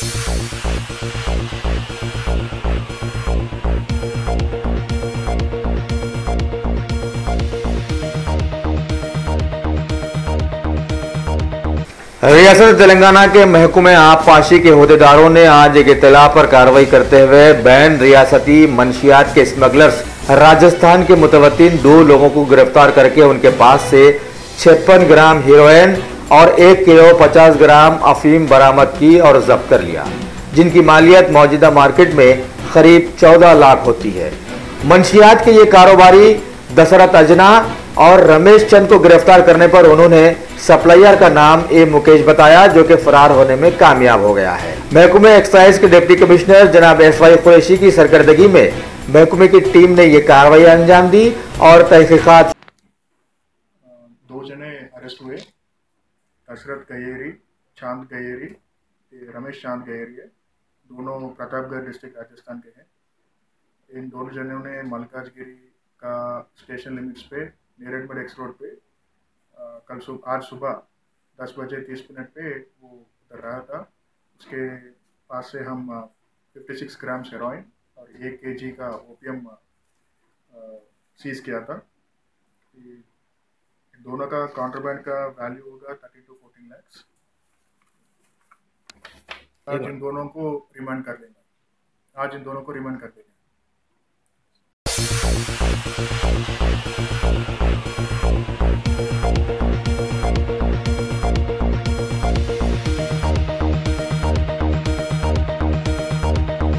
रियासत तेलंगाना के महकमे आबपाशी के अहदेदारों ने आज एक इत्तला पर कार्रवाई करते हुए बैन रियासती मंशियात के स्मगलर्स राजस्थान के मुतवत्तिन 2 लोगों को गिरफ्तार करके उनके पास से 56 ग्राम हीरोइन और 1 किलो 50 ग्राम अफीम बरामद की और जब्त कर लिया, जिनकी मालियत मौजूदा मार्केट में करीब 14 लाख होती है। मंशियात के ये कारोबारी दशरथ अजना और रमेश चंद को गिरफ्तार करने पर उन्होंने सप्लायर का नाम ए मुकेश बताया, जो कि फरार होने में कामयाब हो गया है। महकमे एक्साइज के डिप्टी कमिश्नर जनाब एसवाई कुरैशी की सरकर्दगी में महकमे की टीम ने यह कार्रवाई अंजाम दी और तहकीकात। 2 जने अरेस्ट हुए, दशरथ गयेरी, चांद गयेरी, रमेश चांद गयेरी है, दोनों प्रतापगढ़ डिस्ट्रिक्ट राजस्थान के हैं। इन दोनों जनों ने मलकाजगिरी का स्टेशन लिमिट्स पे नेरेडमड एक्स रोड पे आज सुबह 10:30 पे वो उतर रहा था। उसके पास से हम 56 ग्राम हेरोइन और 1 kg का ओपियम सीज किया था। दोनों का काउंटरबैंड का वैल्यू होगा 30 to 14 lakhs। आज इन दोनों को रिमांड कर लेंगे।